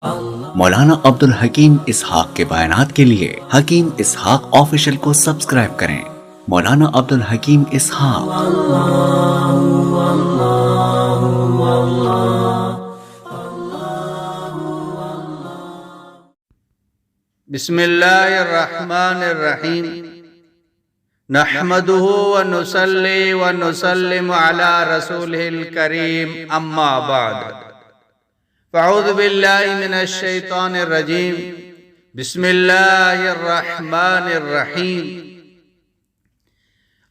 مولانا عبدالحکیم اسحاق کے بیانات کے لیے حکیم اسحاق آفیشل کو سبسکرائب کریں۔ مولانا عبدالحکیم اسحاق۔ بسم اللہ الرحمن الرحیم، نحمدہ ونصلی ونسلم علی رسولہ الکریم، اما بعد، فاعوذ باللہ من الشیطان الرجیم، بسم اللہ الرحمن الرحیم۔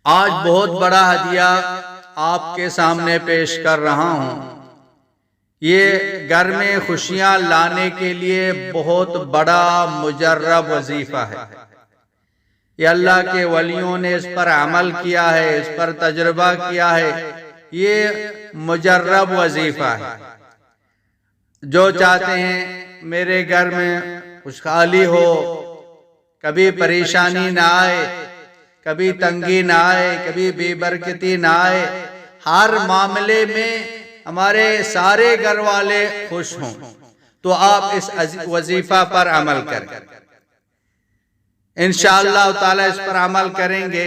آج بہت بڑا ہدیہ آپ کے سامنے پیش کر رہا ہوں۔ یہ گھر میں خوشیاں لانے کے لیے بہت بڑا مجرب وظیفہ ہے۔ یہ اللہ کے ولیوں نے اس پر عمل کیا ہے، اس پر تجربہ کیا ہے۔ یہ مجرب وظیفہ ہے۔ جو چاہتے ہیں میرے گھر میں خوشحالی ہو، کبھی پریشانی نہ آئے، کبھی تنگی نہ آئے، کبھی بے برکتی نہ آئے، ہر معاملے میں ہمارے سارے گھر والے خوش ہوں، تو آپ اس وظیفہ پر عمل کریں۔ انشاءاللہ تعالی اس پر عمل کریں گے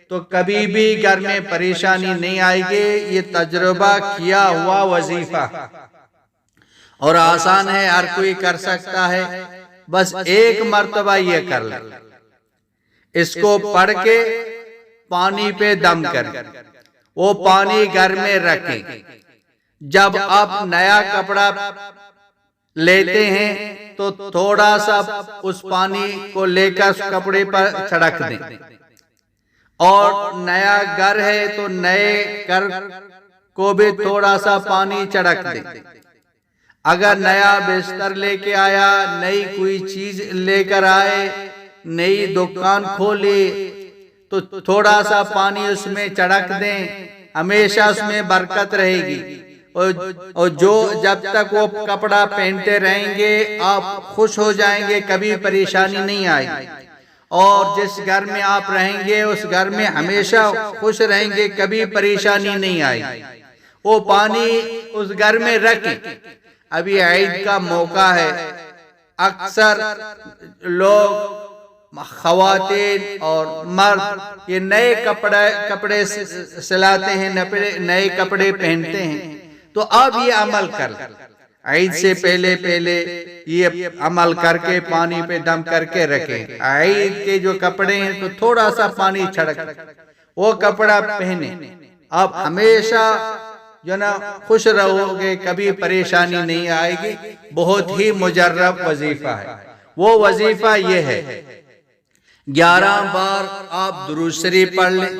تو کبھی بھی گھر میں پریشانی نہیں آئے گی۔ یہ تجربہ کیا ہوا وظیفہ اور آسان ہے، ہر کوئی کر سکتا ہے۔ بس ایک مرتبہ یہ کر لیں، اس کو پڑھ کے پانی پہ دم کریں، وہ پانی گھر میں رکھیں۔ جب آپ نیا کپڑا لیتے ہیں تو تھوڑا سا اس پانی کو لے کر اس کپڑے پر چھڑک دیں، اور نیا گھر ہے تو نئے گھر کو بھی تھوڑا سا پانی چھڑک دیں۔ اگر نیا بستر لے کے آیا، نئی کوئی چیز لے کر آئے، نئی دکان کھولی تو تھوڑا سا پانی اس میں چھڑک دیں، ہمیشہ اس میں برکت رہے گی۔ اور جب تک وہ کپڑا پہنتے رہیں گے آپ خوش ہو جائیں گے، کبھی پریشانی نہیں آئے گی۔ اور جس گھر میں آپ رہیں گے اس گھر میں ہمیشہ خوش رہیں گے، کبھی پریشانی نہیں آئے گی۔ وہ پانی اس گھر میں رکھیں۔ ابھی عید کا موقع ہے، اکثر لوگ، خواتین اور مرد، یہ نئے کپڑے سلاتے ہیں، نئے کپڑے پہنتے ہیں۔ تو اب یہ عمل کر عید سے پہلے یہ عمل کر کے پانی پہ دم کر کے رکھیں۔ عید کے جو کپڑے ہیں تو تھوڑا سا پانی چھڑک وہ کپڑا پہنے، آپ ہمیشہ جو نا خوش رہو گے، کبھی پریشانی نہیں آئے گی۔ بہت ہی مجرب وظیفہ ہے۔ وہ وظیفہ یہ ہے، 11 بار آپ درود شریف پڑھ لیں،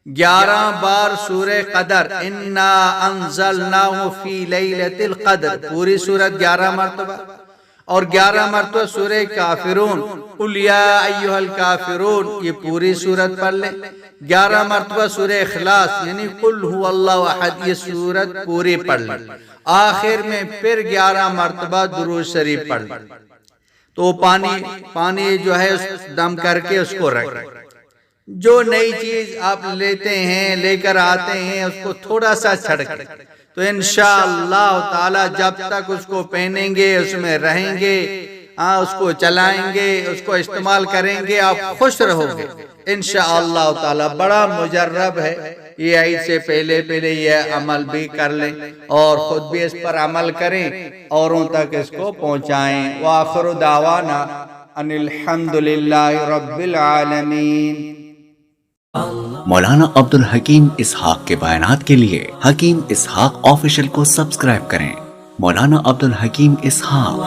11 بار سورہ قدر، انا انزلناہ فی لیلۃ القدر، پوری سورت 11 مرتبہ، اور 11 مرتبہ سورہ کافرون، قل یا ایھا الکافرون، یہ پوری سورت پڑھ لیں۔ 11 مرتبہ سورہ اخلاص یعنی قل ھو اللہ احد، یہ سورت پوری پڑھ لیں۔ آخر میں پھر 11 مرتبہ درود شریف پڑھ لیں۔ تو پانی جو ہے دم کر کے اس کو رکھیں۔ جو نئی چیز آپ لیتے ہیں، لے کر آتے ہیں، اس کو تھوڑا سا چھڑکیں، تو انشاءاللہ تعالی جب تک اس کو پہنیں گے، اس میں رہیں گے، اس کو چلائیں گے، اس کو استعمال کریں گے، آپ خوش رہو گے انشاءاللہ تعالی۔ بڑا مجرب ہے، یہ عید سے پہلے یہ عمل بھی کر لیں اور خود بھی اس پر عمل کریں، اوروں تک اس کو پہنچائیں۔ وآخر دعوانا ان الحمدللہ رب العالمین۔ مولانا عبدالحکیم اسحاق کے بیانات کے لیے حکیم اسحاق آفیشل کو سبسکرائب کریں۔ مولانا عبدالحکیم اسحاق۔